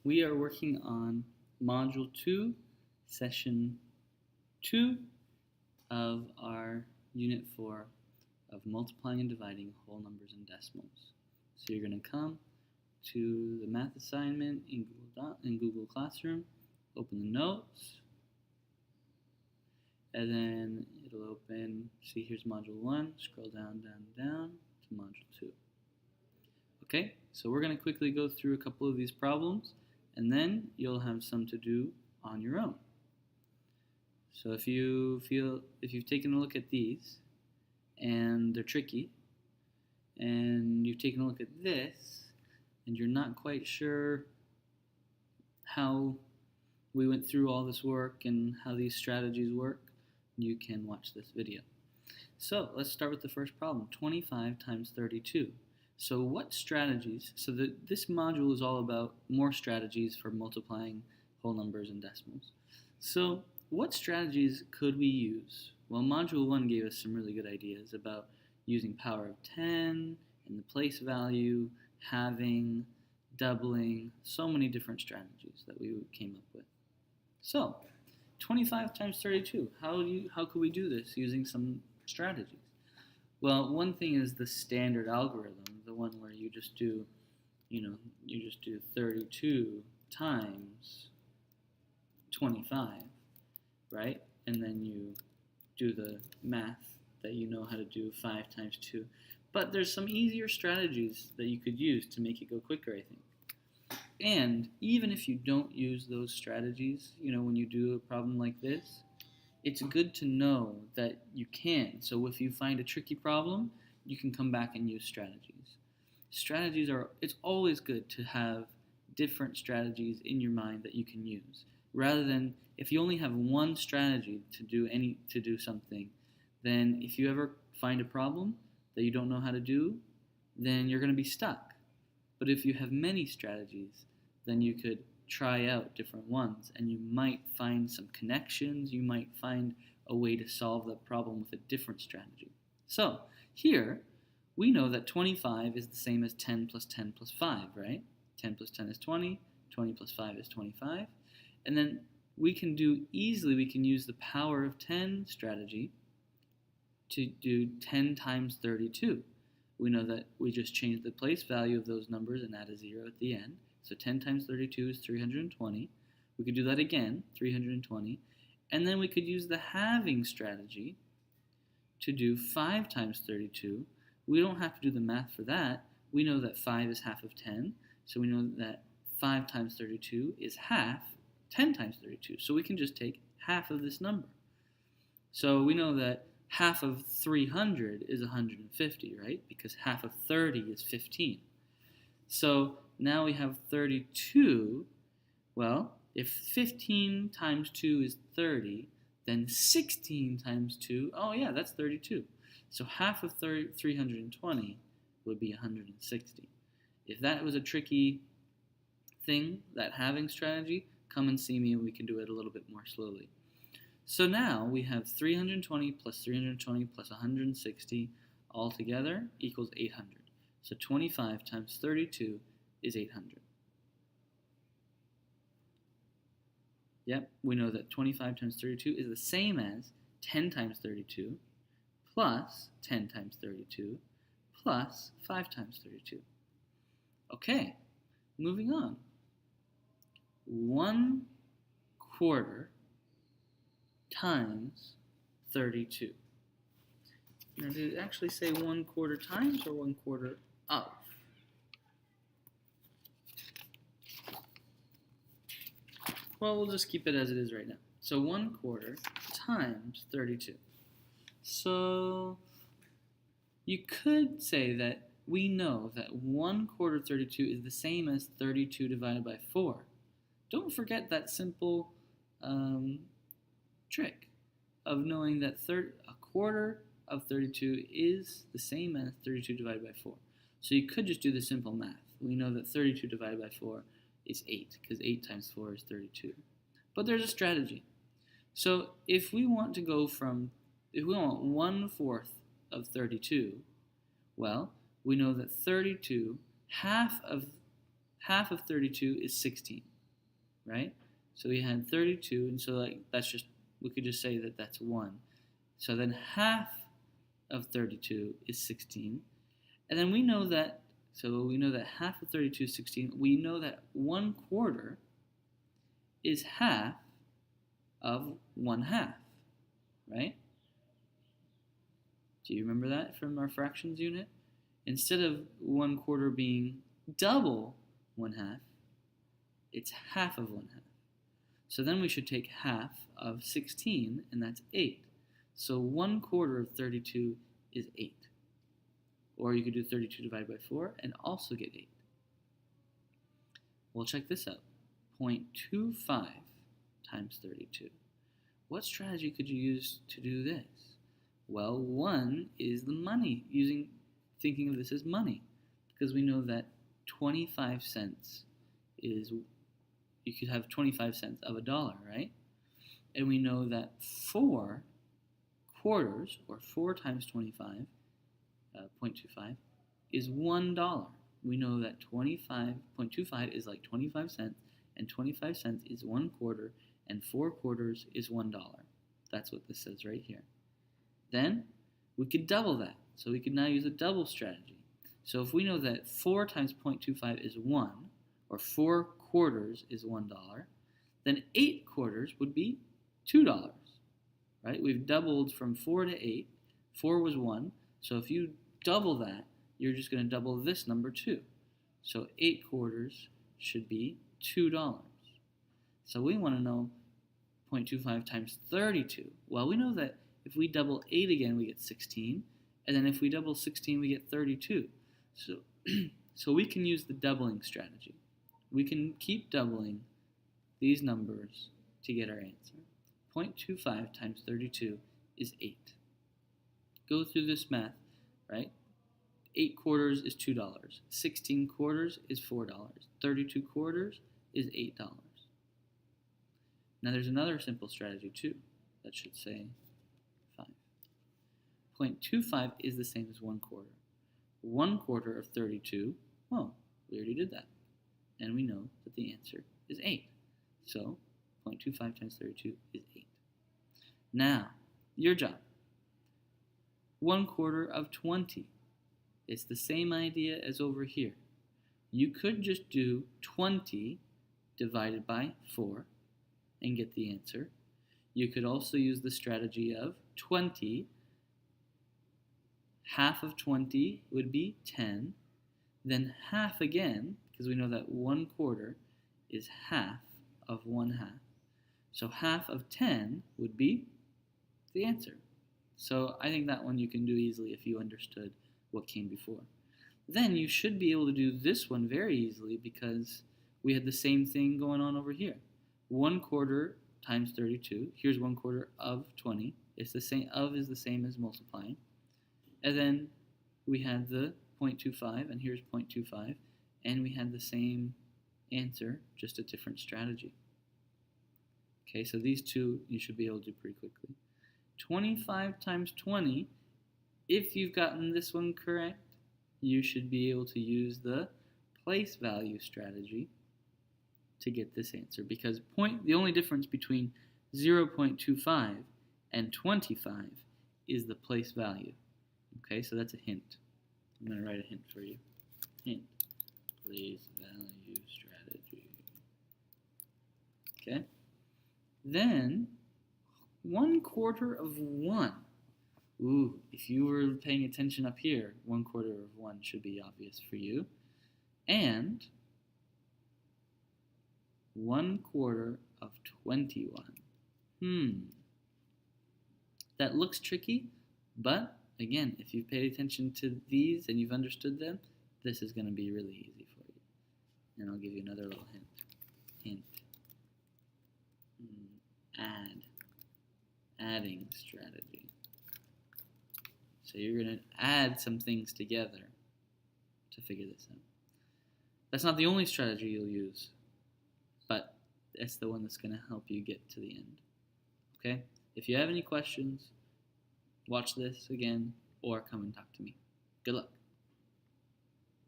We are working on Module 2, Session 2 of our Unit 4 of multiplying and dividing whole numbers and decimals. So you're going to come to the math assignment in Google Classroom, open the notes, and then it'll open, see here's Module 1, scroll down to Module 2. Okay, so we're going to quickly go through a couple of these problems, and then you'll have some to do on your own. So if you've taken a look at these, and they're tricky, and you've taken a look at this, and you're not quite sure how we went through all this work and how these strategies work, you can watch this video. So let's start with the first problem, 25 times 32. So what strategies, this module is all about more strategies for multiplying whole numbers and decimals. So what strategies could we use? Well, Module 1 gave us some really good ideas about using power of 10 and the place value, halving, doubling, so many different strategies that we came up with. So 25 times 32, how could we do this using some strategies? Well, one thing is the standard algorithm, the one where you just do 32 times 25, right? And then you do the math that you know how to do, 5 times 2. But there's some easier strategies that you could use to make it go quicker, I think. And even if you don't use those strategies, when you do a problem like this, it's good to know that you can. So if you find a tricky problem, you can come back and use strategies. It's always good to have different strategies in your mind that you can use. Rather than, if you only have one strategy to do something, then if you ever find a problem that you don't know how to do, then you're going to be stuck. But if you have many strategies, then you could try out different ones, and you might find some connections, you might find a way to solve the problem with a different strategy. So here, we know that 25 is the same as 10 plus 10 plus 5, right? 10 plus 10 is 20, 20 plus 5 is 25, and then we can use the power of 10 strategy to do 10 times 32. We know that we just changed the place value of those numbers and add a 0 at the end. So 10 times 32 is 320. We could do that again, 320. And then we could use the halving strategy to do 5 times 32. We don't have to do the math for that. We know that 5 is half of 10. So we know that 5 times 32 is half 10 times 32. So we can just take half of this number. So we know that half of 300 is 150, right? Because half of 30 is 15. So now we have 32. Well, if 15 times 2 is 30, then 16 times 2, oh yeah, that's 32. So half of 320 would be 160. If that was a tricky thing, that halving strategy, come and see me and we can do it a little bit more slowly. So now we have 320 plus 320 plus 160 all together equals 800. So 25 times 32 is 800. Yep, we know that 25 times 32 is the same as 10 times 32 plus 10 times 32 plus 5 times 32. Okay, moving on. 1/4 times 32. Now, did it actually say 1/4 times or 1/4 of? Well, we'll just keep it as it is right now. So 1/4 times 32. So you could say that we know that 1/4 of 32 is the same as 32 divided by 4. Don't forget that simple trick of knowing that 1/4 of 32 is the same as 32 divided by 4. So you could just do the simple math. We know that 32 divided by 4 is 8, because 8 times 4 is 32. But there's a strategy. So if we want 1/4 of 32, well, we know that 32, half of half of 32 is 16, right? So we had 32, and so we could just say that that's 1. So then half of 32 is 16. And then we know that half of 32 is 16. We know that 1/4 is half of 1/2, right? Do you remember that from our fractions unit? Instead of 1/4 being double 1/2, it's half of 1/2. So then we should take half of 16, and that's 8. So 1/4 of 32 is 8. Or you could do 32 divided by 4 and also get 8. Well, check this out. 0.25 times 32. What strategy could you use to do this? Well, one is the money, thinking of this as money, because we know that 25 cents is, you could have 25 cents of a dollar, right? And we know that 4 quarters, or 4 times 25, 0.25, is $1. We know that 0.25 is like 25 cents, and 25 cents is 1/4, and 4 quarters is $1. That's what this says right here. Then we could double that. So we could now use a double strategy. So if we know that 4 times 0.25 is 1, or 4 quarters is $1, then 8 quarters would be $2, right? We've doubled from 4 to 8. 4 was 1, so if you double that, you're just going to double this number too. So 8 quarters should be $2. So we want to know 0.25 times 32. Well, we know that if we double 8 again, we get 16. And then if we double 16, we get 32. So we can use the doubling strategy. We can keep doubling these numbers to get our answer. 0.25 times 32 is 8. Go through this math, right? 8 quarters is $2. 16 quarters is $4. 32 quarters is $8. Now there's another simple strategy too that should say 5. 0.25 is the same as 1/4. 1/4 of 32, well, we already did that. And we know that the answer is 8. So 0.25 times 32 is 8. Now, your job. 1/4 of 20. It's the same idea as over here. You could just do 20 divided by 4 and get the answer. You could also use the strategy of 20. Half of 20 would be 10. Then half again, because we know that 1/4 is half of 1/2. So half of 10 would be the answer. So I think that one you can do easily if you understood what came before. Then you should be able to do this one very easily because we had the same thing going on over here. 1/4 times 32. Here's 1/4 of 20. It's the same. Of is the same as multiplying. And then we had the 0.25, and here's 0.25, and we had the same answer, just a different strategy. Okay, so these two you should be able to do pretty quickly. 25 times 20, if you've gotten this one correct, you should be able to use the place value strategy to get this answer, because the only difference between 0.25 and 25 is the place value. Okay, so that's a hint. I'm going to write a hint for you. Hint. Place value strategy. Okay. Then 1/4 of 1. Ooh, if you were paying attention up here, 1/4 of 1 should be obvious for you. And 1/4 of 21. That looks tricky, but again, if you've paid attention to these and you've understood them, this is going to be really easy for you. And I'll give you another little hint. Adding strategy. So you're going to add some things together to figure this out. That's not the only strategy you'll use, but that's the one that's going to help you get to the end. Okay? If you have any questions, watch this again or come and talk to me. Good luck.